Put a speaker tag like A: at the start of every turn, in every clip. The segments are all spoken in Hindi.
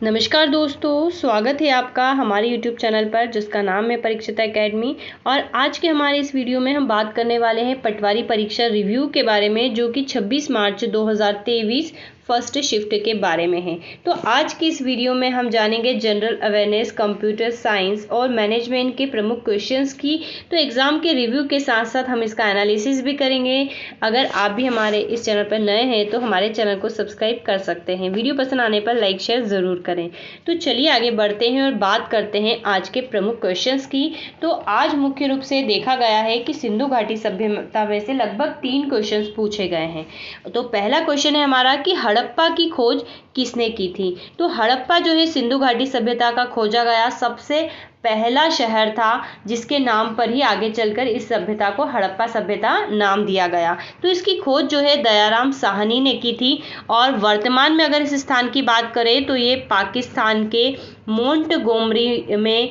A: नमस्कार दोस्तों, स्वागत है आपका हमारे YouTube चैनल पर जिसका नाम है परीक्षिता एकेडमी। और आज के हमारे इस वीडियो में हम बात करने वाले हैं पटवारी परीक्षा रिव्यू के बारे में, जो कि 26 मार्च 2023 फर्स्ट शिफ्ट के बारे में है। तो आज की इस वीडियो में हम जानेंगे जनरल अवेयरनेस, कंप्यूटर साइंस और मैनेजमेंट के प्रमुख क्वेश्चंस की। तो एग्ज़ाम के रिव्यू के साथ साथ हम इसका एनालिसिस भी करेंगे। अगर आप भी हमारे इस चैनल पर नए हैं तो हमारे चैनल को सब्सक्राइब कर सकते हैं। वीडियो पसंद आने पर लाइक शेयर ज़रूर करें। तो चलिए आगे बढ़ते हैं और बात करते हैं आज के प्रमुख क्वेश्चंस की। तो आज मुख्य रूप से देखा गया है कि सिंधु घाटी सभ्यता में से लगभग 3 क्वेश्चंस पूछे गए हैं। तो पहला क्वेश्चन है हमारा कि हड़प्पा की खोज किसने की थी। तो हड़प्पा जो है सिंधु घाटी सभ्यता का खोजा गया सबसे पहला शहर था, जिसके नाम पर ही आगे चलकर इस सभ्यता को हड़प्पा सभ्यता नाम दिया गया। तो इसकी खोज जो है दयाराम साहनी ने की थी। और वर्तमान में अगर इस स्थान की बात करें तो ये पाकिस्तान के मोंटगोमरी में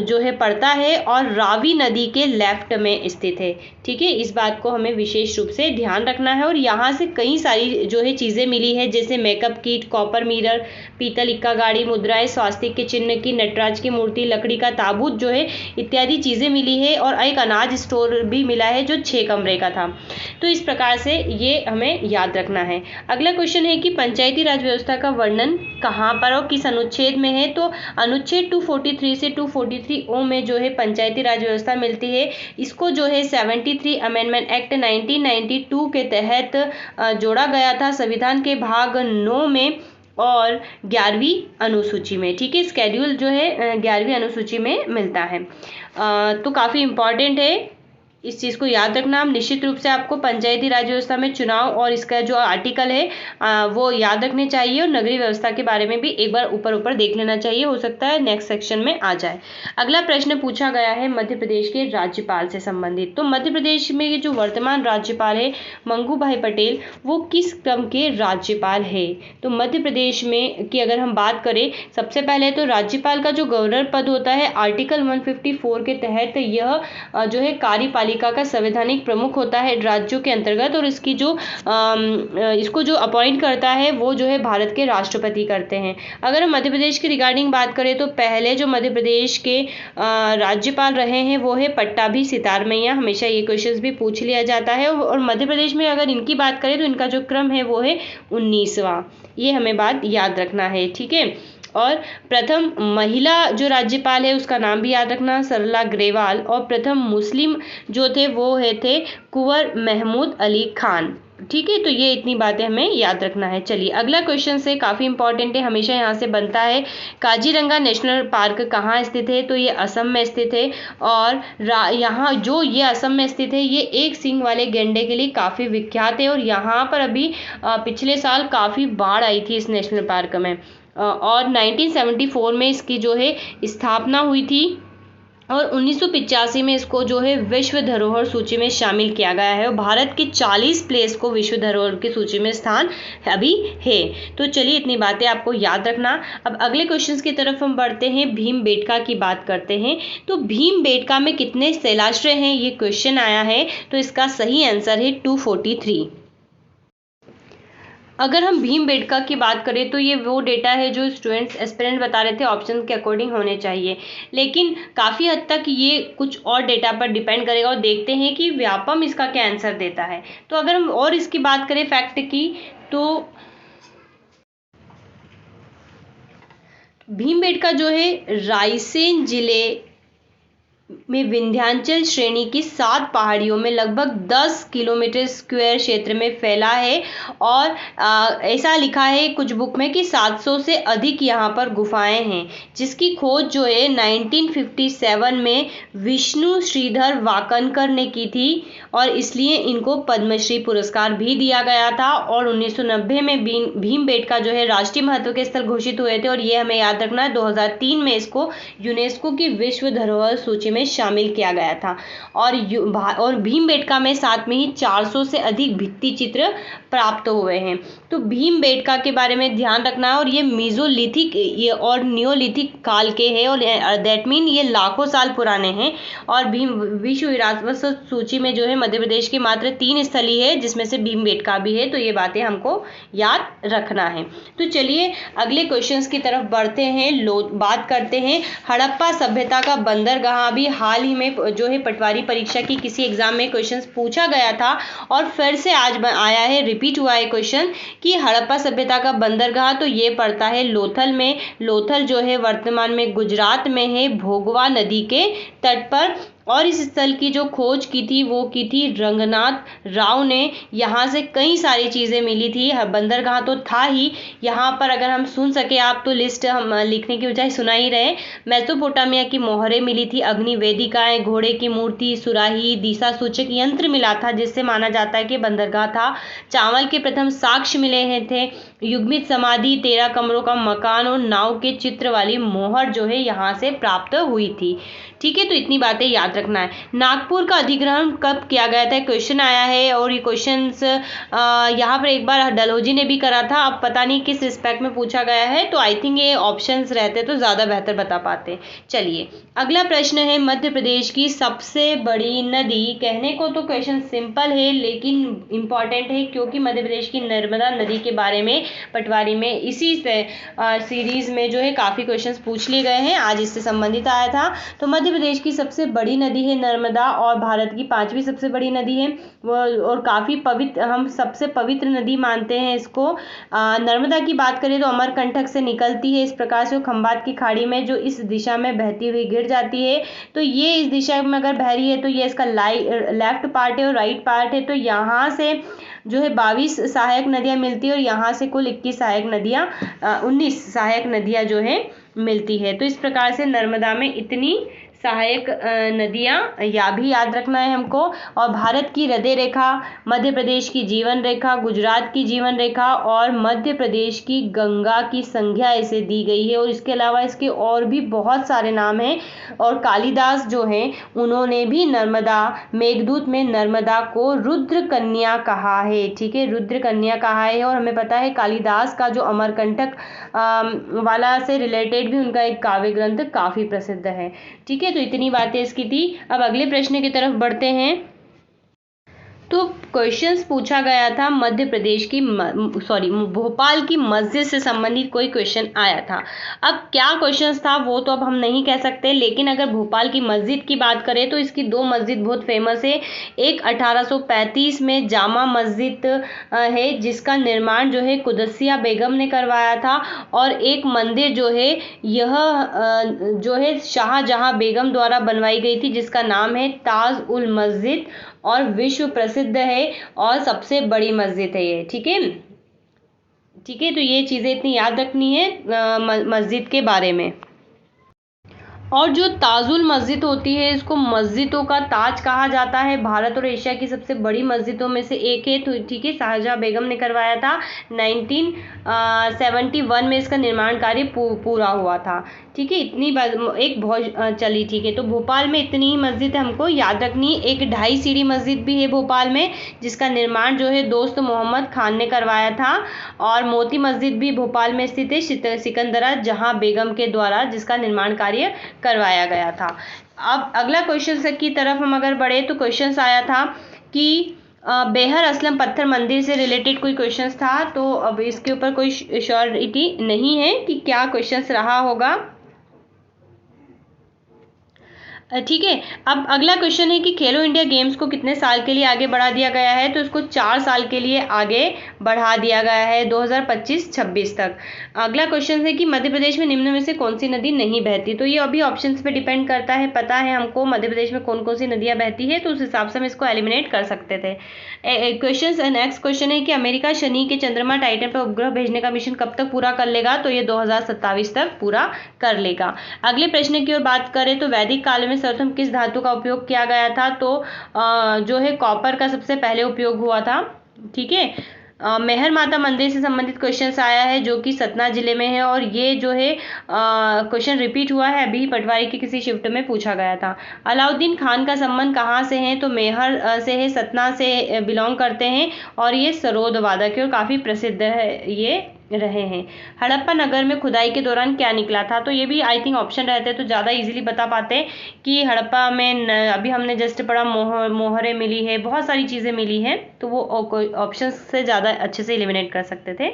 A: जो है पड़ता है और रावी नदी के लेफ्ट में स्थित है। ठीक है, इस बात को हमें विशेष रूप से ध्यान रखना है। और यहाँ से कई सारी जो है चीज़ें मिली है, जैसे मेकअप किट, कॉपर मिरर, पीतल इक्का गाड़ी, मुद्राएं, स्वास्तिक के चिन्ह की, नटराज की मूर्ति, लकड़ी का ताबूत जो है इत्यादि चीज़ें मिली है। और एक अनाज स्टोर भी मिला है जो 6 कमरे का था। तो इस प्रकार से ये हमें याद रखना है। अगला क्वेश्चन है कि पंचायती राज व्यवस्था का वर्णन कहाँ पर और किस अनुच्छेद में है। तो अनुच्छेद 243 से 243 में जो है पंचायती राज व्यवस्था मिलती है। इसको जो है 73 अमेंडमेंट एक्ट 1992 के तहत जोड़ा गया था संविधान के भाग 9 में और 11वीं अनुसूची में। ठीक है, स्केड्यूल जो है 11वीं अनुसूची में मिलता है। तो काफ़ी इम्पॉर्टेंट है, इस चीज़ को याद रखना। हम निश्चित रूप से आपको पंचायती राज व्यवस्था में चुनाव और इसका जो आर्टिकल है वो याद रखने चाहिए। और नगरीय व्यवस्था के बारे में भी एक बार ऊपर देख लेना चाहिए, हो सकता है नेक्स्ट सेक्शन में आ जाए। अगला प्रश्न पूछा गया है मध्य प्रदेश के राज्यपाल से संबंधित। तो मध्य प्रदेश में ये जो वर्तमान राज्यपाल है मंगू भाई पटेल, वो किस क्रम के राज्यपाल है। तो मध्य प्रदेश में की अगर हम बात करें, सबसे पहले तो राज्यपाल का जो गवर्नर पद होता है आर्टिकल 154 के तहत यह जो है कार्यपालिका का संवैधानिक प्रमुख होता है राज्यों के अंतर्गत। और इसकी जो इसको जो अपॉइंट करता है वो जो है भारत के राष्ट्रपति करते हैं। अगर हम मध्य प्रदेश की रिगार्डिंग बात करें तो पहले जो मध्य प्रदेश के राज्यपाल रहे हैं वो है पट्टाभी सितार मैया। हमेशा ये क्वेश्चंस भी पूछ लिया जाता है। और मध्य प्रदेश में अगर इनकी बात करें तो इनका जो क्रम है वो है 19वां। ये हमें बात याद रखना है। ठीक है, और प्रथम महिला जो राज्यपाल है उसका नाम भी याद रखना, सरला ग्रेवाल। और प्रथम मुस्लिम जो थे वो थे कुंवर महमूद अली खान। ठीक है, तो ये इतनी बातें हमें याद रखना है। चलिए अगला क्वेश्चन से काफ़ी इंपॉर्टेंट है, हमेशा यहाँ से बनता है। काजीरंगा नेशनल पार्क कहाँ स्थित है। तो ये असम में स्थित है। और यहाँ जो ये असम में स्थित है ये एक सींग वाले गैंडे के लिए काफ़ी विख्यात है। और यहाँ पर अभी पिछले साल काफ़ी बाढ़ आई थी इस नेशनल पार्क में। और 1974 में इसकी जो है स्थापना हुई थी। और 1985 में इसको जो है विश्व धरोहर सूची में शामिल किया गया है। और भारत के 40 प्लेस को विश्व धरोहर की सूची में स्थान अभी है। तो चलिए इतनी बातें आपको याद रखना। अब अगले क्वेश्चंस की तरफ हम बढ़ते हैं, भीमबेटका की बात करते हैं। तो भीमबेटका में कितने शैलाश्रय हैं, ये क्वेश्चन आया है। तो इसका सही आंसर है 243। अगर हम भीमबेटका की बात करें तो ये वो डेटा है जो स्टूडेंट्स एस्पिरेंट बता रहे थे ऑप्शन के अकॉर्डिंग होने चाहिए, लेकिन काफ़ी हद तक ये कुछ और डेटा पर डिपेंड करेगा। और देखते हैं कि व्यापम इसका क्या आंसर देता है। तो अगर हम और इसकी बात करें फैक्ट की, तो भीमबेटका जो है रायसेन जिले में विंध्याचल श्रेणी की 7 पहाड़ियों में लगभग 10 किलोमीटर स्क्वायर क्षेत्र में फैला है। और ऐसा लिखा है कुछ बुक में कि 700 से अधिक यहाँ पर गुफाएं हैं, जिसकी खोज जो है 1957 में विष्णु श्रीधर वाकनकर ने की थी। और इसलिए इनको पद्मश्री पुरस्कार भी दिया गया था। और 1990 में भीमबेटका जो है राष्ट्रीय महत्व के स्थल घोषित हुए थे। और ये हमें याद रखना है 2003 में इसको यूनेस्को की विश्व धरोहर सूची में शामिल किया गया था। और भीमबेटका में साथ में ही 400 से अधिक भित्ति चित्र प्राप्त हुए हैं। तो भीमबेटका के बारे में ध्यान रखना है, और ये मीजोलिथिक ये और नियोलिथिक काल के हैं, और दैट मीन ये लाखों साल पुराने हैं। और विश्व विरासत सूची में जो है मध्य प्रदेश की मात्र 3 स्थली है, जिसमें से भीमबेटका भी है। तो ये बातें हमको याद रखना है। तो चलिए अगले क्वेश्चंस की तरफ बढ़ते हैं। बात करते हैं हड़प्पा सभ्यता का बंदरगाह। भी हाल ही में जो है पटवारी परीक्षा की किसी एग्जाम में क्वेश्चंस पूछा गया था, और फिर से आज आया है, रिपीट हुआ है क्वेश्चन कि हड़प्पा सभ्यता का बंदरगाह तो ये पड़ता है लोथल में। लोथल जो है वर्तमान में गुजरात में है, भोगवा नदी के तट पर। और इस स्थल की जो खोज की थी वो की थी रंगनाथ राव ने। यहाँ से कई सारी चीज़ें मिली थी। बंदरगाह तो था ही, यहाँ पर अगर हम सुन सके आप तो लिस्ट हम लिखने की बजाय सुना ही रहे। मेसोपोटामिया की मोहरें मिली थी, अग्नि वेदिकाएं, घोड़े की मूर्ति, सुराही, दिशा सूचक यंत्र मिला था जिससे माना जाता है कि बंदरगाह था। चावल के प्रथम साक्ष्य मिले हैं थे। युग्मित समाधि, 13 कमरों का मकान और नाव के चित्र वाली मोहर जो है यहाँ से प्राप्त हुई थी। ठीक है, तो इतनी बातें याद रखना है। नागपुर का अधिग्रहण कब किया गया था, क्वेश्चन आया है। और ये क्वेश्चंस यहाँ पर एक बार डलहौजी ने भी करा था, अब पता नहीं किस रिस्पेक्ट में पूछा गया है। तो आई थिंक ये ऑप्शंस रहते तो ज़्यादा बेहतर बता पाते। चलिए अगला प्रश्न है, मध्य प्रदेश की सबसे बड़ी नदी। कहने को तो क्वेश्चन सिंपल है लेकिन इम्पॉर्टेंट है, क्योंकि मध्य प्रदेश की नर्मदा नदी के बारे में पटवारी में इसी सीरीज में जो है काफ़ी क्वेश्चंस पूछ लिए गए हैं। आज इससे संबंधित आया था। तो मध्य प्रदेश की सबसे बड़ी नदी है नर्मदा, और भारत की 5वीं सबसे बड़ी नदी है वो, और काफ़ी पवित्र, हम सबसे पवित्र नदी मानते हैं इसको। नर्मदा की बात करें तो अमरकंटक से निकलती है, इस प्रकार से वो खंबात की खाड़ी में जो इस दिशा में बहती हुई गिर जाती है। तो ये इस दिशा में अगर बह रही है तो ये इसका लेफ्ट पार्ट है और राइट पार्ट है। तो यहाँ से जो है 22 सहायक नदियाँ मिलती है, और यहाँ से कुल 19 सहायक नदियाँ जो है मिलती है। तो इस प्रकार से नर्मदा में इतनी सहायक नदियाँ या भी याद रखना है हमको। और भारत की हृदय रेखा, मध्य प्रदेश की जीवन रेखा, गुजरात की जीवन रेखा और मध्य प्रदेश की गंगा की संज्ञा इसे दी गई है। और इसके अलावा इसके और भी बहुत सारे नाम हैं। और कालिदास जो हैं उन्होंने भी नर्मदा, मेघदूत में नर्मदा को रुद्र कन्या कहा है। ठीक है, रुद्र कन्या कहा है। और हमें पता है कालिदास का जो अमरकंटक वाला से रिलेटेड भी उनका एक काव्य ग्रंथ काफ़ी प्रसिद्ध है। ठीक है, तो इतनी बातें इसकी थी। अब अगले प्रश्न की तरफ बढ़ते हैं। तो क्वेश्चंस पूछा गया था मध्य प्रदेश की भोपाल की मस्जिद से संबंधित कोई क्वेश्चन आया था। अब क्या क्वेश्चंस था वो तो अब हम नहीं कह सकते, लेकिन अगर भोपाल की मस्जिद की बात करें तो इसकी 2 मस्जिद बहुत फेमस है। एक 1835 में जामा मस्जिद है जिसका निर्माण जो है कुदसिया बेगम ने करवाया था। और एक मंदिर जो है यह जो है शाहजहां बेगम द्वारा बनवाई गई थी, जिसका नाम है ताज उल मस्जिद, और विश्व प्रसिद्ध है और सबसे बड़ी मस्जिद है ये। ठीक है, ठीक है, तो ये चीज़ें इतनी याद रखनी है मस्जिद के बारे में। और जो ताजुल मस्जिद होती है इसको मस्जिदों का ताज कहा जाता है। भारत और एशिया की सबसे बड़ी मस्जिदों में से एक है। तो ठीक है, शाहजहां बेगम ने करवाया था। 1971 में इसका निर्माण कार्य पूरा हुआ था। ठीक है, इतनी एक बहुत चली। ठीक है, तो भोपाल में इतनी ही मस्जिद हमको याद रखनी है। एक 2.5 सीढ़ी मस्जिद भी है भोपाल में, जिसका निर्माण जो है दोस्त मोहम्मद खान ने करवाया था। और मोती मस्जिद भी भोपाल में स्थित है, सिकंदरा जहां बेगम के द्वारा, जिसका निर्माण कार्य करवाया गया था। अब अगला क्वेश्चन की तरफ हम अगर बढ़े तो क्वेश्चन आया था कि बेहर असलम पत्थर मंदिर से रिलेटेड कोई क्वेश्चंस था। तो अब इसके ऊपर कोई श्योरिटी नहीं है कि क्या क्वेश्चंस रहा होगा। ठीक है, अब अगला क्वेश्चन है कि खेलो इंडिया गेम्स को कितने साल के लिए आगे बढ़ा दिया गया है। तो इसको 4 साल के लिए आगे बढ़ा दिया गया है, 2025-26 तक। अगला क्वेश्चन है कि मध्य प्रदेश में निम्न में से कौन सी नदी नहीं बहती। तो ये अभी ऑप्शंस पे डिपेंड करता है, पता है हमको मध्य प्रदेश में कौन कौन सी नदियाँ बहती है, तो उस हिसाब से हम इसको एलिमिनेट कर सकते थे। नेक्स्ट क्वेश्चन है कि अमेरिका शनि के चंद्रमा टाइटन पर उपग्रह भेजने का मिशन कब तक पूरा कर लेगा। तो ये 2027 तक पूरा कर लेगा। अगले प्रश्न की ओर बात करें तो वैदिक काल में सर्वप्रथम किस धातु का उपयोग किया गया था। तो जो है कॉपर का सबसे पहले उपयोग हुआ था। ठीक है, मेहर माता मंदिर से संबंधित क्वेश्चन आया है जो कि सतना जिले में है, और ये जो है क्वेश्चन रिपीट हुआ है, अभी पटवारी की किसी शिफ्ट में पूछा गया था। अलाउद्दीन खान का संबंध कहाँ से है, तो मेहर से है, सतना से बिलोंग करते हैं, और ये सरोद वादक है और काफ़ी प्रसिद्ध है ये रहे हैं। हड़प्पा नगर में खुदाई के दौरान क्या निकला था, तो ये भी आई थिंक ऑप्शन रहते तो ज़्यादा इजीली बता पाते कि हड़प्पा में अभी हमने जस्ट पढ़ा मोहरें मिली है, बहुत सारी चीज़ें मिली हैं, तो वो ऑप्शन से ज़्यादा अच्छे से एलिमिनेट कर सकते थे।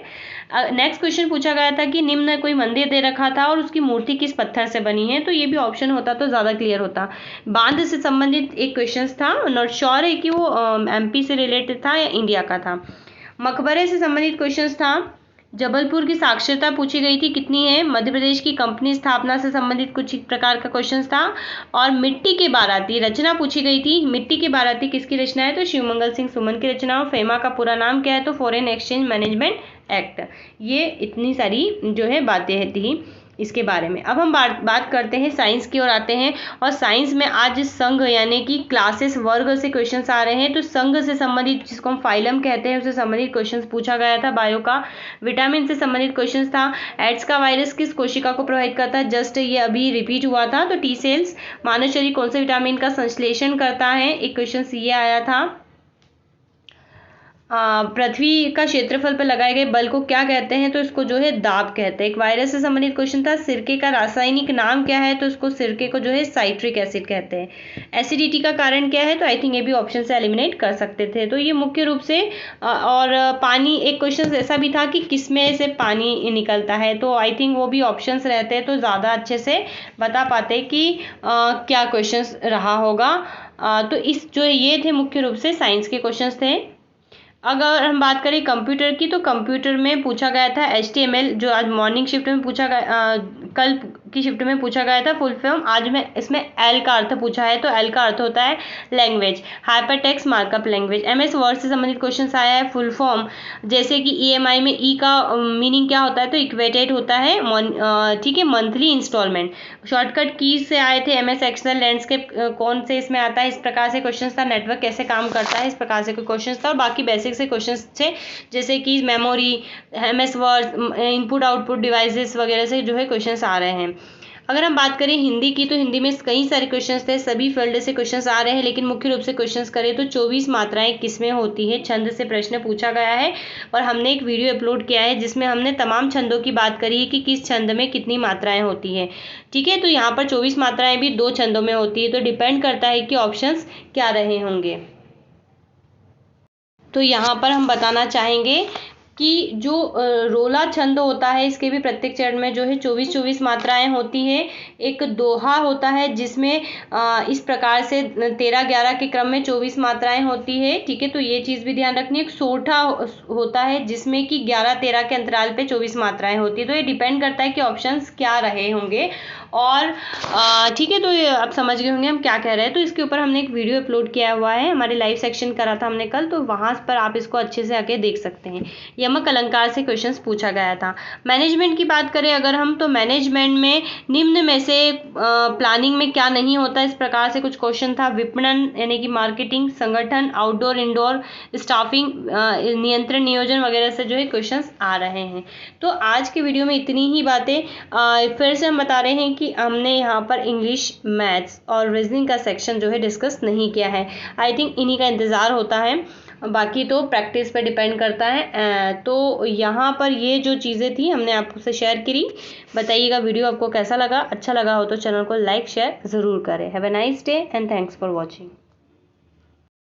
A: नेक्स्ट क्वेश्चन पूछा गया था कि निम्न कोई मंदिर दे रखा था और उसकी मूर्ति किस पत्थर से बनी है, तो ये भी ऑप्शन होता तो ज़्यादा क्लियर होता। बांध से संबंधित एक क्वेश्चन था, नॉट श्योर है कि वो MP से रिलेटेड था या इंडिया का था। मकबरे से संबंधित क्वेश्चन था, जबलपुर की साक्षरता पूछी गई थी कितनी है, मध्य प्रदेश की कंपनी स्थापना से संबंधित कुछ प्रकार का क्वेश्चन था, और मिट्टी के बाराती रचना पूछी गई थी। मिट्टी के बाराती किसकी रचना है, तो शिवमंगल सिंह सुमन की रचना। और फेमा का पूरा नाम क्या है, तो फॉरेन एक्सचेंज मैनेजमेंट एक्ट। ये इतनी सारी जो है बातें थी इसके बारे में। अब हम बात करते हैं साइंस की ओर आते हैं, और साइंस में आज संघ यानी कि क्लासेस वर्ग से क्वेश्चंस आ रहे हैं। तो संघ से संबंधित, जिसको हम फाइलम कहते हैं, उससे संबंधित क्वेश्चंस पूछा गया था बायो का। विटामिन से संबंधित क्वेश्चंस था, एड्स का वायरस किस कोशिका को प्रभावित करता है, जस्ट ये अभी रिपीट हुआ था, तो टी सेल्स। मानव शरीर कौन से विटामिन का संश्लेषण करता है, एक क्वेश्चन ये आया था। पृथ्वी का क्षेत्रफल पर लगाए गए बल को क्या कहते हैं, तो इसको जो है दाब कहते हैं। एक वायरस से संबंधित क्वेश्चन था, सिरके का रासायनिक नाम क्या है, तो इसको सिरके को जो है साइट्रिक एसिड कहते हैं। एसिडिटी का कारण क्या है, तो आई थिंक ये भी ऑप्शन से एलिमिनेट कर सकते थे। तो ये मुख्य रूप से और पानी, एक क्वेश्चन ऐसा भी था कि किसमें से पानी निकलता है, तो आई थिंक वो भी ऑप्शंस रहते तो ज़्यादा अच्छे से बता पाते कि क्या क्वेश्चन रहा होगा। तो इस जो ये थे मुख्य रूप से साइंस के क्वेश्चन थे। अगर हम बात करें कंप्यूटर की, तो कंप्यूटर में पूछा गया था HTML, जो आज मॉर्निंग शिफ्ट में पूछा गया, कल की शिफ्ट में पूछा गया था फुल फॉर्म। आज में इसमें L का अर्थ पूछा है, तो L का अर्थ होता है language, hypertext markup language. MS word से संबंधित क्वेश्चन आया है फुल फॉर्म, जैसे कि EMI में E का मीनिंग क्या होता है, तो इक्वेटेड होता है, ठीक है, मंथली इंस्टॉलमेंट। शॉर्टकट कीज से आए थे MS एक्सेल, लैंडस्केप कौन से इसमें आता है, इस प्रकार से क्वेश्चन था। नेटवर्क कैसे काम करता है, इस प्रकार से कोई क्वेश्चन था, और बाकी बेसिक से क्वेश्चंस थे, जैसे कि memory, MS word, input output devices वगैरह से जो है क्वेश्चंस आ रहे हैं। अगर हम बात करें हिंदी की, तो हिंदी में कई सारे क्वेश्चंस थे, सभी फील्ड से क्वेश्चंस आ रहे हैं, लेकिन मुख्य रूप से क्वेश्चंस करें तो 24 मात्राएं किसमें होती है, छंद से प्रश्न पूछा गया है, और हमने एक वीडियो अपलोड किया है जिसमें हमने तमाम छंदों की बात करी है कि किस छंद में कितनी मात्राएं होती है। ठीक है, तो यहाँ पर 24 मात्राएं भी 2 छंदों में होती है, तो डिपेंड करता है कि ऑप्शंस क्या रहे होंगे। तो यहाँ पर हम बताना चाहेंगे कि जो रोला छंद होता है, इसके भी प्रत्येक चरण में जो है 24 मात्राएं होती हैं। एक दोहा होता है जिसमें इस प्रकार से 13-11 के क्रम में 24 मात्राएं होती है। ठीक है, तो ये चीज़ भी ध्यान रखनी है। एक सोठा होता है जिसमें कि 11-13 के अंतराल पे 24 मात्राएं होती है। तो ये डिपेंड करता है कि ऑप्शंस क्या रहे होंगे, और ठीक है, तो ये आप समझ गए होंगे हम क्या कह रहे हैं। तो इसके ऊपर हमने एक वीडियो अपलोड किया हुआ है, हमारे लाइव सेक्शन करा था हमने कल, तो वहाँ पर आप इसको अच्छे से आके देख सकते हैं। यमक अलंकार से क्वेश्चंस पूछा गया था। मैनेजमेंट की बात करें अगर हम, तो मैनेजमेंट में निम्न में से प्लानिंग में क्या नहीं होता, इस प्रकार से कुछ क्वेश्चन था। विपणन यानी कि मार्केटिंग, संगठन, आउटडोर इंडोर, स्टाफिंग, नियंत्रण नियोजन वगैरह से जो है क्वेश्चंस आ रहे हैं। तो आज के वीडियो में इतनी ही बातें। फिर से हम बता रहे हैं कि हमने यहाँ पर इंग्लिश, मैथ्स और रीजनिंग का सेक्शन जो है डिस्कस नहीं किया है। आई थिंक इन्हीं का इंतज़ार होता है, बाकी तो प्रैक्टिस पे डिपेंड करता है। तो यहाँ पर ये जो चीज़ें थी हमने आपसे शेयर करी। बताइएगा वीडियो आपको कैसा लगा, अच्छा लगा हो तो चैनल को लाइक शेयर ज़रूर करें। Have a nice day and thanks for watching.